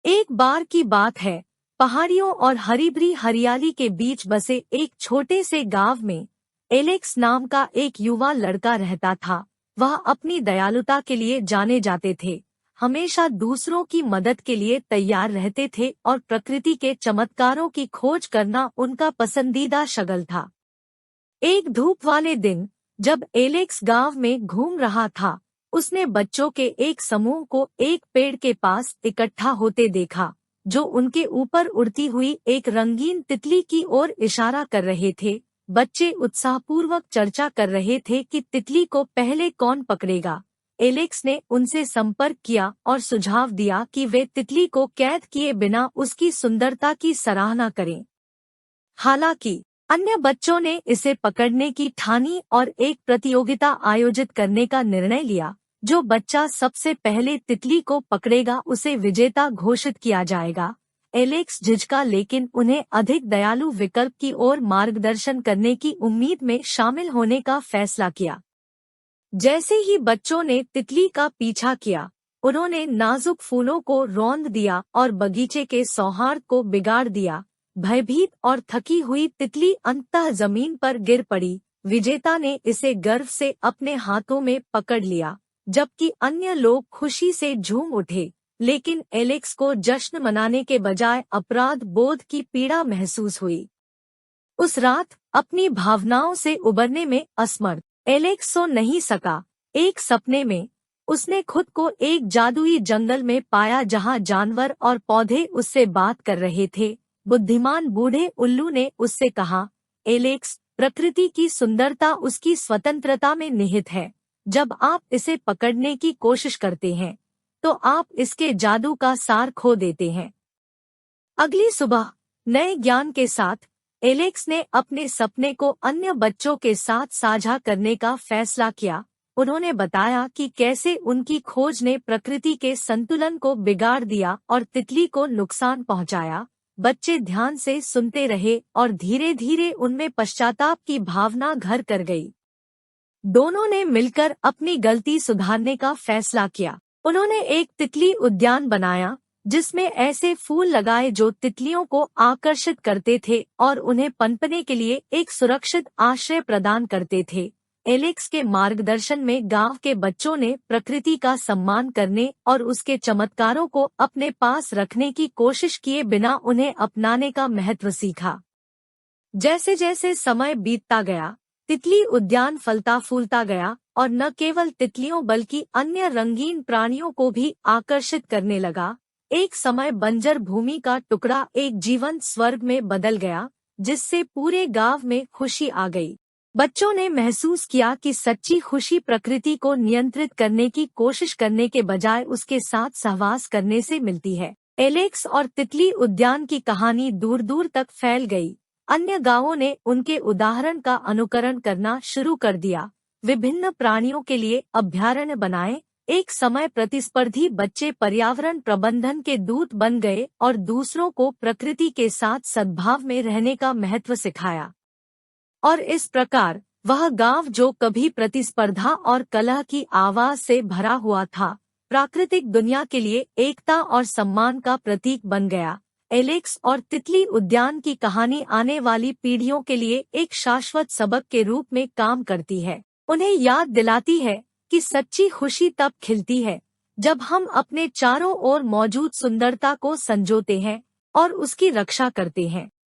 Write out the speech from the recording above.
एक बार की बात है, पहाड़ियों और हरी भरी हरियाली के बीच बसे एक छोटे से गांव में एलेक्स नाम का एक युवा लड़का रहता था। वह अपनी दयालुता के लिए जाने जाते थे, हमेशा दूसरों की मदद के लिए तैयार रहते थे और प्रकृति के चमत्कारों की खोज करना उनका पसंदीदा शगल था। एक धूप वाले दिन, जब एलेक्स गांव में घूम रहा था, उसने बच्चों के एक समूह को एक पेड़ के पास इकट्ठा होते देखा, जो उनके ऊपर उड़ती हुई एक रंगीन तितली की ओर इशारा कर रहे थे। बच्चे उत्साहपूर्वक चर्चा कर रहे थे कि तितली को पहले कौन पकड़ेगा। एलेक्स ने उनसे संपर्क किया और सुझाव दिया कि वे तितली को कैद किए बिना उसकी सुंदरता की सराहना करें। हालांकि अन्य बच्चों ने इसे पकड़ने की ठानी और एक प्रतियोगिता आयोजित करने का निर्णय लिया। जो बच्चा सबसे पहले तितली को पकड़ेगा उसे विजेता घोषित किया जाएगा। एलेक्स झिझका, लेकिन उन्हें अधिक दयालु विकल्प की ओर मार्गदर्शन करने की उम्मीद में शामिल होने का फैसला किया। जैसे ही बच्चों ने तितली का पीछा किया, उन्होंने नाजुक फूलों को रौंद दिया और बगीचे के सौहार्द को बिगाड़ दिया। भयभीत और थकी हुई तितली अंततः जमीन पर गिर पड़ी। विजेता ने इसे गर्व से अपने हाथों में पकड़ लिया, जबकि अन्य लोग खुशी से झूम उठे। लेकिन एलेक्स को जश्न मनाने के बजाय अपराध बोध की पीड़ा महसूस हुई। उस रात अपनी भावनाओं से उबरने में असमर्थ एलेक्स सो नहीं सका। एक सपने में उसने खुद को एक जादुई जंगल में पाया, जहां जानवर और पौधे उससे बात कर रहे थे। बुद्धिमान बूढ़े उल्लू ने उससे कहा, एलेक्स, प्रकृति की सुंदरता उसकी स्वतंत्रता में निहित है। जब आप इसे पकड़ने की कोशिश करते हैं, तो आप इसके जादू का सार खो देते हैं। अगली सुबह नए ज्ञान के साथ एलेक्स ने अपने सपने को अन्य बच्चों के साथ साझा करने का फैसला किया। उन्होंने बताया कि कैसे उनकी खोज ने प्रकृति के संतुलन को बिगाड़ दिया और तितली को नुकसान पहुंचाया। बच्चे ध्यान से सुनते रहे और धीरे धीरे उनमें पश्चाताप की भावना घर कर गई। दोनों ने मिलकर अपनी गलती सुधारने का फैसला किया। उन्होंने एक तितली उद्यान बनाया, जिसमें ऐसे फूल लगाए जो तितलियों को आकर्षित करते थे और उन्हें पनपने के लिए एक सुरक्षित आश्रय प्रदान करते थे। एलेक्स के मार्गदर्शन में गांव के बच्चों ने प्रकृति का सम्मान करने और उसके चमत्कारों को अपने पास रखने की कोशिश किए बिना उन्हें अपनाने का महत्व सीखा। जैसे जैसे समय बीतता गया, तितली उद्यान फलता फूलता गया और न केवल तितलियों बल्कि अन्य रंगीन प्राणियों को भी आकर्षित करने लगा। एक समय बंजर भूमि का टुकड़ा एक जीवंत स्वर्ग में बदल गया, जिससे पूरे गांव में खुशी आ गई। बच्चों ने महसूस किया कि सच्ची खुशी प्रकृति को नियंत्रित करने की कोशिश करने के बजाय उसके साथ सहवास करने से मिलती है। एलेक्स और तितली उद्यान की कहानी दूर दूर तक फैल गई। अन्य गांवों ने उनके उदाहरण का अनुकरण करना शुरू कर दिया। विभिन्न प्राणियों के लिए अभयारण्य बनाए। एक समय प्रतिस्पर्धी बच्चे पर्यावरण प्रबंधन के दूत बन गए और दूसरों को प्रकृति के साथ सद्भाव में रहने का महत्व सिखाया। और इस प्रकार वह गांव, जो कभी प्रतिस्पर्धा और कलह की आवाज से भरा हुआ था, प्राकृतिक दुनिया के लिए एकता और सम्मान का प्रतीक बन गया। एलेक्स और तितली उद्यान की कहानी आने वाली पीढ़ियों के लिए एक शाश्वत सबक के रूप में काम करती है। उन्हें याद दिलाती है कि सच्ची खुशी तब खिलती है जब हम अपने चारों ओर मौजूद सुंदरता को संजोते हैं और उसकी रक्षा करते हैं।